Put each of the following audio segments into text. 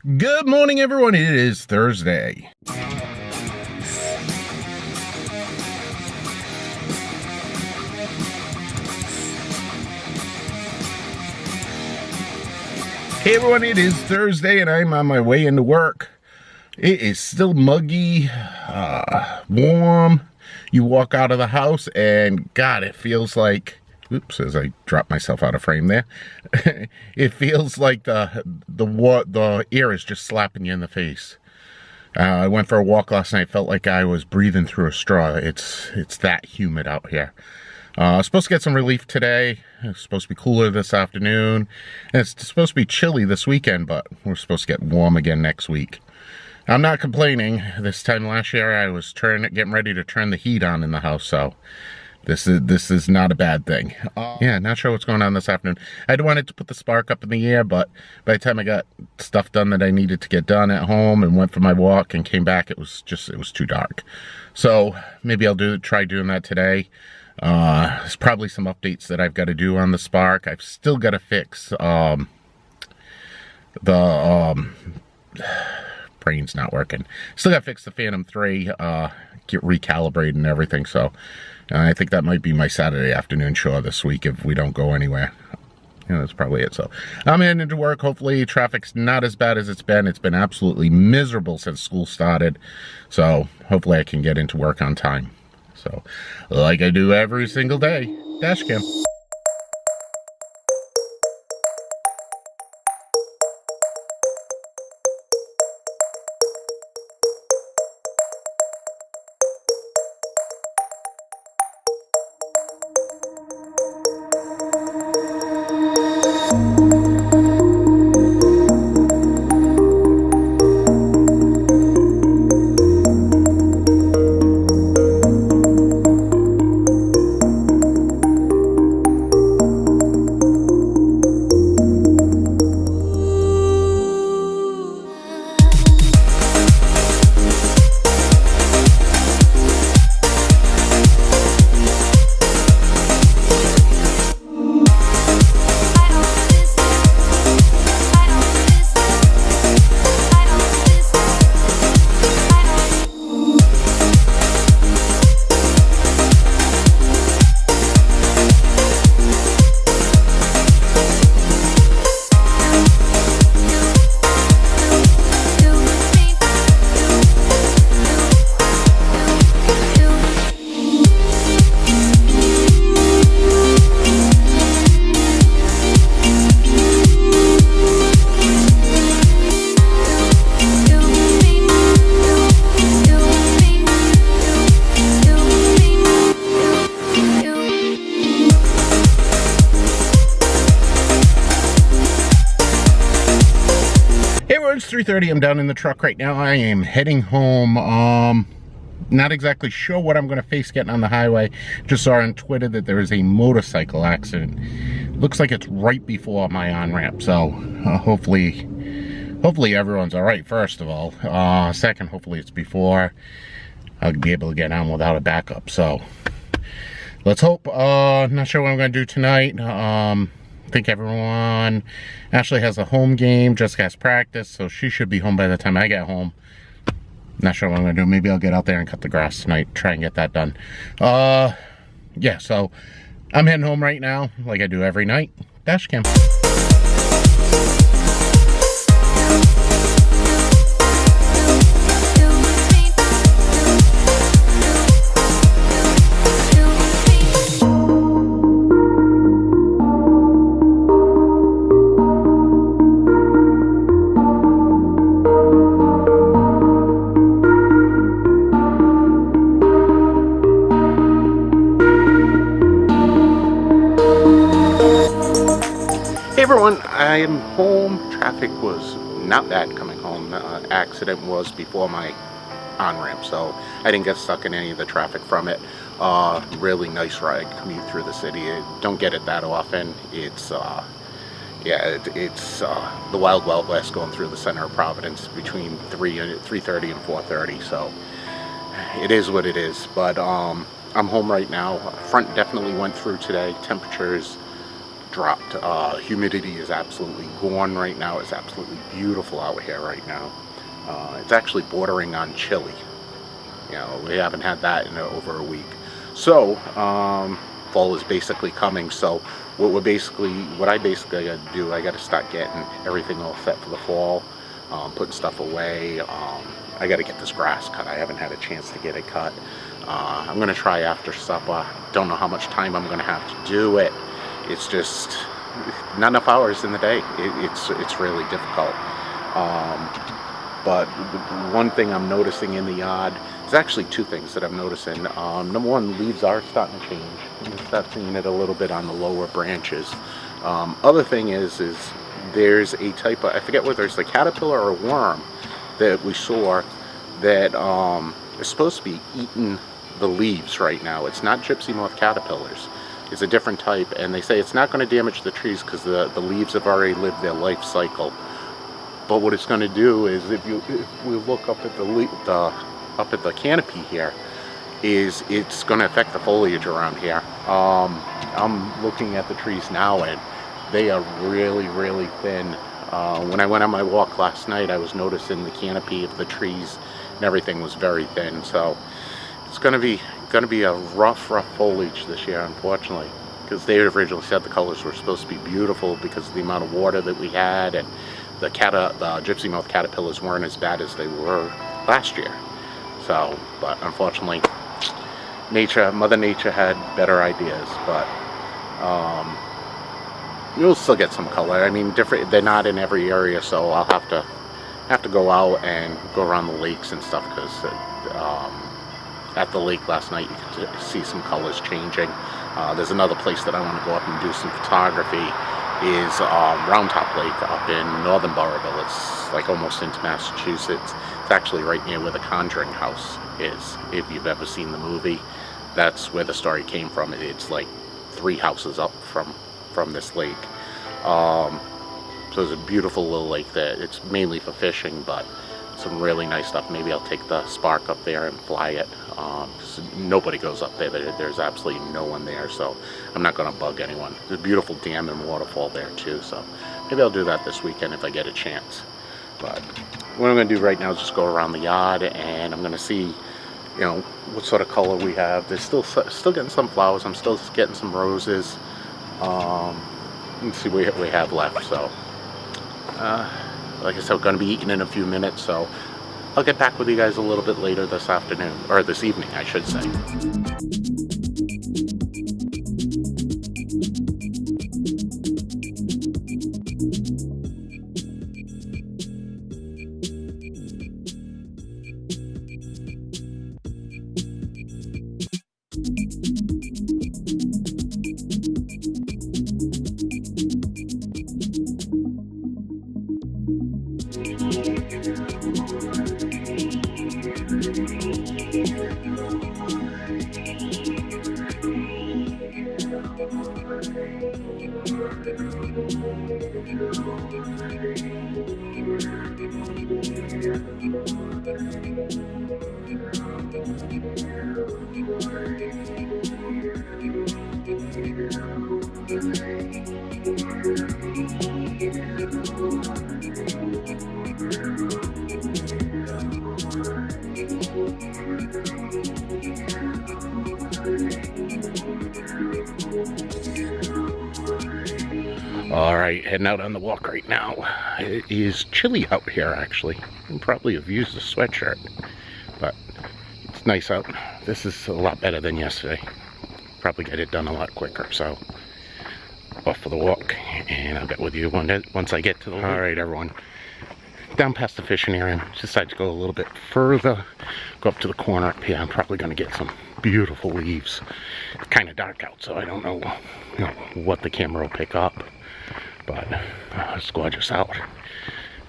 Good morning, everyone. It is Thursday. Hey, everyone. It is Thursday, and I'm on my way into work. It is still muggy, warm. You walk out of the house, and God, it feels like... Oops, as I dropped myself out of frame there. It feels like the air is just slapping you in the face. I went for a walk last night. Felt like I was breathing through a straw. It's that humid out here. Supposed to get some relief today. It's supposed to be cooler this afternoon. And it's supposed to be chilly this weekend, but we're supposed to get warm again next week. I'm not complaining. This time last year, I was getting ready to turn the heat on in the house, so... This is not a bad thing. Yeah, not sure what's going on this afternoon. I wanted to put the spark up in the air, but by the time I got stuff done that I needed to get done at home and went for my walk and came back, it was too dark. So maybe I'll try doing that today. There's probably some updates that I've got to do on the spark. I've still got to fix brain's not working. Still got to fix the Phantom 3, get recalibrated and everything, so I think that might be my Saturday afternoon chore this week if we don't go anywhere. Yeah, that's probably it. So I'm heading into work. Hopefully traffic's not as bad as it's been. It's been absolutely miserable since school started. So hopefully I can get into work on time. So like I do every single day, dash cam. It's 3:30. I'm down in the truck right now. I am heading home. Not exactly sure what I'm going to face getting on the highway. Just saw on Twitter that there is a motorcycle accident. Looks like it's right before my on-ramp. So hopefully everyone's all right, first of all. Second, hopefully it's before I'll be able to get on without a backup. So let's hope. Not sure what I'm going to do tonight. I think everyone actually has a home game. Jessica has practice, so she should be home by the time I get home. Not sure what I'm gonna do. Maybe I'll get out there and cut the grass tonight, try and get that done. Yeah, so I'm heading home right now, like I do every night. Dash cam. Hey everyone, I am home. Traffic was not bad coming home. Accident was before my on-ramp, so I didn't get stuck in any of the traffic from it. Really nice ride, commute through the city. Don't get it that often. It's it's the wild west going through the center of Providence between 3:30 and 4:30. So it is what it is. But I'm home right now. Front definitely went through today. Temperatures dropped. Humidity is absolutely gone right now. It's absolutely beautiful out here right now. It's actually bordering on chilly. You know, we haven't had that in over a week. So fall is basically coming. So what I basically got to do, I got to start getting everything all set for the fall, putting stuff away. I got to get this grass cut. I haven't had a chance to get it cut. I'm going to try after supper. Don't know how much time I'm going to have to do it. It's just not enough hours in the day. It's really difficult. But one thing I'm noticing in the yard, there's actually two things that I'm noticing. Number one, leaves are starting to change. You can start seeing it a little bit on the lower branches. Other thing is there's a type of, I forget whether it's a caterpillar or a worm that we saw that is supposed to be eating the leaves right now. It's not gypsy moth caterpillars. It's a different type, and they say it's not going to damage the trees because the leaves have already lived their life cycle. But what it's going to do is, if we look up at the canopy here, is it's going to affect the foliage around here. I'm looking at the trees now, and they are really, really thin. When I went on my walk last night, I was noticing the canopy of the trees and everything was very thin. So it's going to be a rough foliage this year, unfortunately, because they originally said the colors were supposed to be beautiful because of the amount of water that we had, and the gypsy moth caterpillars weren't as bad as they were last year. So, but unfortunately, Mother Nature had better ideas. But you'll still get some color. I mean, they're not in every area, so I'll have to go out and go around the lakes and stuff, because at the lake last night you could see some colors changing. There's another place that I want to go up and do some photography, is Round Top Lake up in northern Burrillville. It's like almost into Massachusetts. It's actually right near where the Conjuring house is. If you've ever seen the movie, that's where the story came from. It's like 3 houses up from this lake. So it's a beautiful little lake there. It's mainly for fishing, but some really nice stuff. Maybe I'll take the Spark up there and fly it. Nobody goes up there. There's absolutely no one there, so I'm not going to bug anyone. There's a beautiful dam and waterfall there too, so maybe I'll do that this weekend if I get a chance. But what I'm going to do right now is just go around the yard, and I'm going to see, you know, what sort of color we have. There's still getting some flowers. I'm still getting some roses. Let's see what we have left. So like I said, we're going to be eating in a few minutes, so I'll get back with you guys a little bit later this afternoon, or this evening, I should say. Alright, heading out on the walk right now. It is chilly out here, actually. I probably have used a sweatshirt, but it's nice out. This is a lot better than yesterday. Probably get it done a lot quicker, so off for the walk, and I'll get with you once I get to the lake. Alright, everyone. Down past the fishing area, decided to go a little bit further, go up to the corner up here. I'm probably going to get some beautiful leaves. It's kind of dark out, so I don't know, what the camera will pick up. But it's gorgeous out.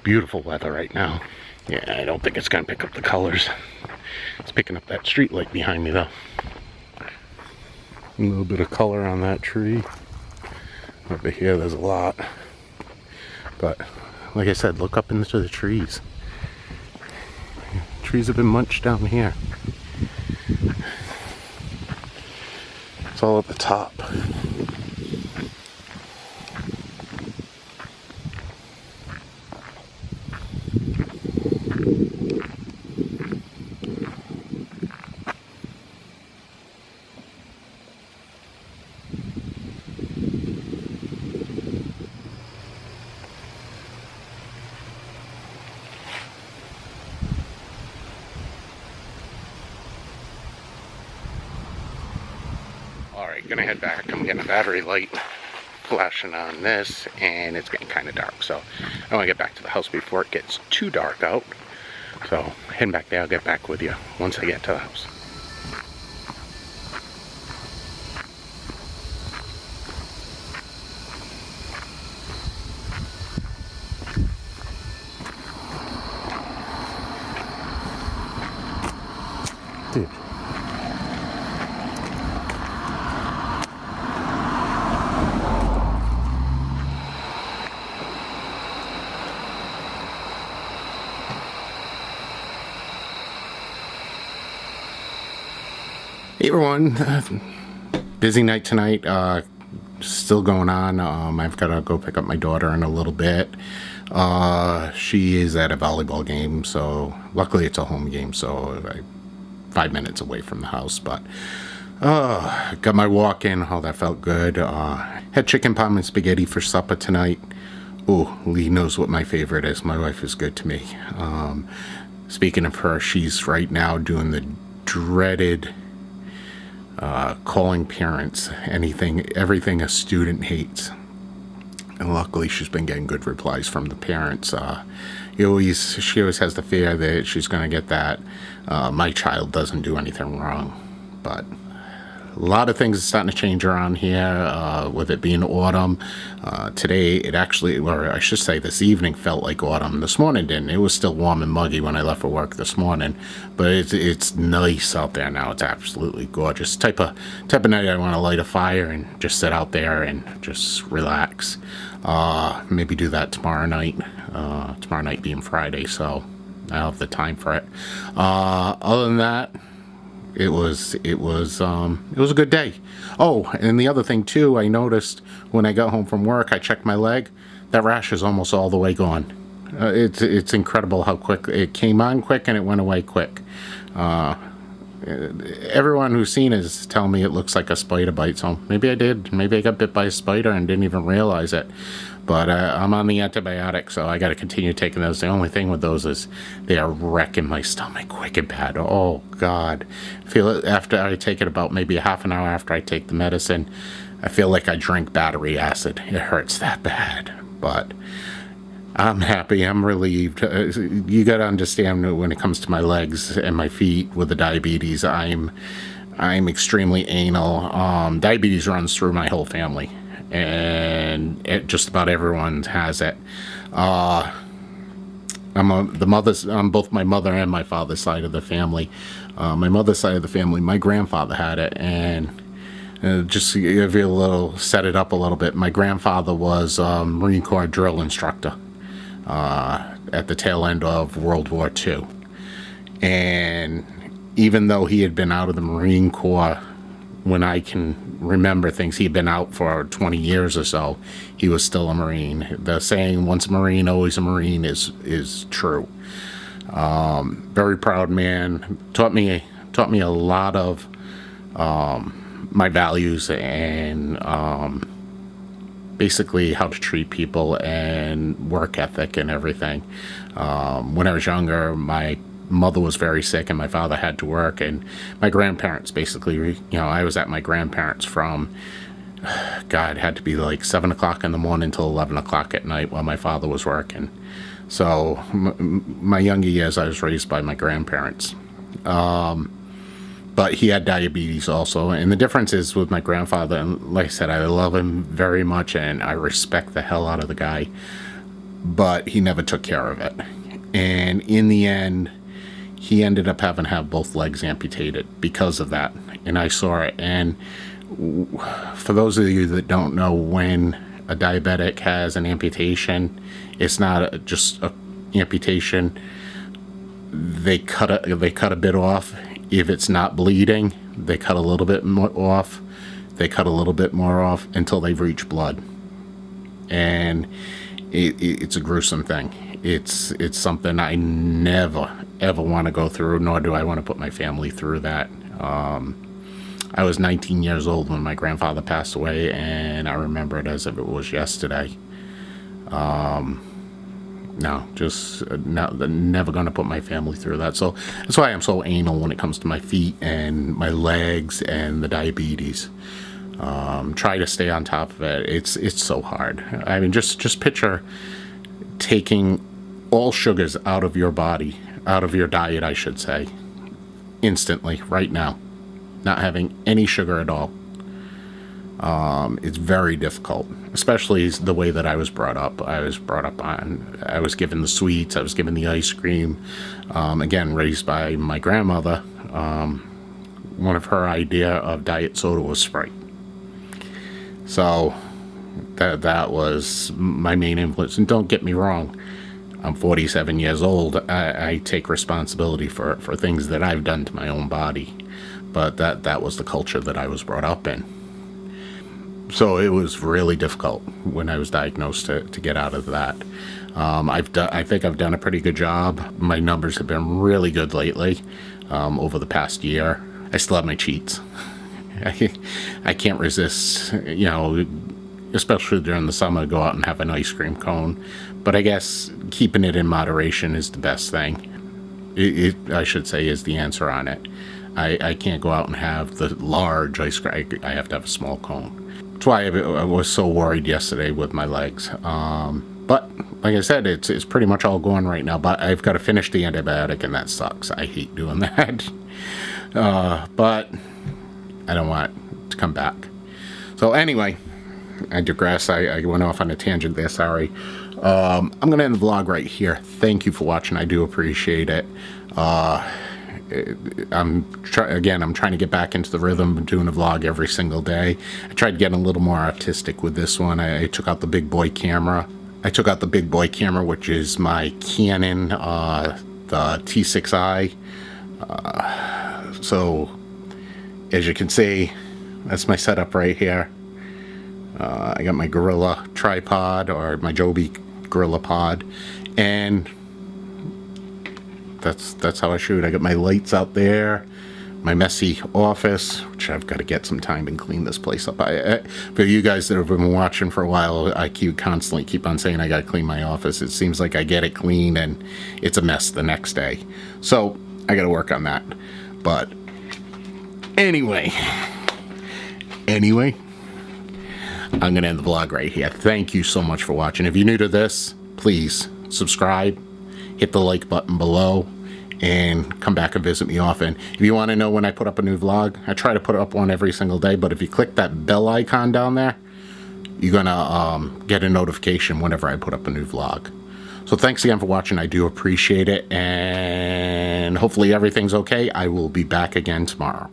Beautiful weather right now. Yeah, I don't think it's going to pick up the colors. It's picking up that street light behind me, though. A little bit of color on that tree. Over here, there's a lot. But, like I said, look up into the trees. Trees have been munched down here. It's all at the top. Alright, gonna head back. I'm getting a battery light flashing on this, and it's getting kind of dark, so I want to get back to the house before it gets too dark out. So heading back there. I'll get back with you once I get to the house. Dude. Hey everyone, busy night tonight, still going on. I've got to go pick up my daughter in a little bit. She is at a volleyball game, so luckily it's a home game, so I'm 5 minutes away from the house, but got my walk in. Oh, that felt good. Had chicken parm and spaghetti for supper tonight. Oh, Lee knows what my favorite is. My wife is good to me. Speaking of her, she's right now doing the dreaded calling parents everything a student hates, and luckily she's been getting good replies from the parents. She always has the fear that she's going to get that my child doesn't do anything wrong, but a lot of things are starting to change around here, with it being autumn. Today, it actually, or I should say this evening, felt like autumn. This morning didn't. It was still warm and muggy when I left for work this morning, but it's nice out there now. It's absolutely gorgeous. Type of night I want to light a fire and just sit out there and just relax. Maybe do that tomorrow night. Tomorrow night being Friday, so I'll have the time for it. Other than that, it was a good day. Oh, and the other thing too, I noticed when I got home from work, I checked my leg. That rash is almost all the way gone. It's incredible how quick it came on quick and it went away quick. Everyone who's seen it is telling me it looks like a spider bite, so maybe I did. Maybe I got bit by a spider and didn't even realize it. But I'm on the antibiotics, so I got to continue taking those. The only thing with those is they are wrecking my stomach quick and bad. Oh, God. I feel it after I take it, about maybe a half an hour after I take the medicine. I feel like I drank battery acid. It hurts that bad. But I'm happy. I'm relieved. You got to understand, when it comes to my legs and my feet with the diabetes, I'm extremely anal. Diabetes runs through my whole family, and just about everyone has it. I'm both my mother and my father's side of the family. My mother's side of the family, my grandfather had it, and just to give you set it up a little bit, my grandfather was a Marine Corps drill instructor at the tail end of World War II. And even though he had been out of the Marine Corps, when I can remember things, he'd been out for 20 years or so, he was still a Marine. The saying, once a Marine, always a Marine, is true. Very proud man. Taught me a lot of my values and basically how to treat people and work ethic and everything. When I was younger, my mother was very sick and my father had to work, and my grandparents basically, I was at my grandparents from, God, it had to be like 7 o'clock in the morning till 11 o'clock at night while my father was working. So my younger years, I was raised by my grandparents. But he had diabetes also, and the difference is with my grandfather, and like I said, I love him very much and I respect the hell out of the guy, but he never took care of it. And in the end, he ended up having to have both legs amputated because of that, and I saw it. And for those of you that don't know, when a diabetic has an amputation, it's not just a amputation. They cut a bit off. If it's not bleeding, they cut a little bit more off. They cut a little bit more off until they've reached blood, and it's a gruesome thing. It's something I never ever want to go through, nor do I want to put my family through that. I was 19 years old when my grandfather passed away, and I remember it as if it was yesterday. Never going to put my family through that. So that's why I'm so anal when it comes to my feet and my legs and the diabetes. Try to stay on top of it. It's so hard. I mean, just picture taking all sugars out of your body, out of your diet, I should say, instantly, right now. Not having any sugar at all. It's very difficult, especially the way that I was brought up. I was given the sweets, I was given the ice cream. Again, raised by my grandmother. One of her idea of diet soda was Sprite. So that was my main influence. And don't get me wrong, I'm 47 years old. I take responsibility for things that I've done to my own body. But that was the culture that I was brought up in. So it was really difficult when I was diagnosed to get out of that. I think I've done a pretty good job. My numbers have been really good lately, over the past year. I still have my cheats. I can't resist, especially during the summer, go out and have an ice cream cone. But I guess keeping it in moderation is the best thing. I should say, is the answer on it. I can't go out and have the large ice cream. I have to have a small cone. That's why I was so worried yesterday with my legs. But like I said, it's pretty much all gone right now. But I've got to finish the antibiotic, and that sucks. I hate doing that. But I don't want it to come back. So anyway, I digress. I went off on a tangent there. Sorry. I'm going to end the vlog right here. Thank you for watching. I do appreciate it. I'm trying to get back into the rhythm of doing a vlog every single day. I tried getting a little more artistic with this one. I took out the big boy camera. Which is my Canon, the T6i. So, as you can see, that's my setup right here. I got my Gorilla tripod, or my Joby Gorilla pod, and that's how I shoot. I got my lights out there, my messy office, which I've got to get some time and clean this place up. For you guys that have been watching for a while, I constantly keep on saying I got to clean my office. It seems like I get it clean and it's a mess the next day. So I got to work on that. But anyway, I'm going to end the vlog right here. Thank you so much for watching. If you're new to this, please subscribe. Hit the like button below and come back and visit me often. If you want to know when I put up a new vlog, I try to put up one every single day, but if you click that bell icon down there, you're gonna get a notification whenever I put up a new vlog. So thanks again for watching. I do appreciate it, and hopefully everything's okay. I will be back again tomorrow.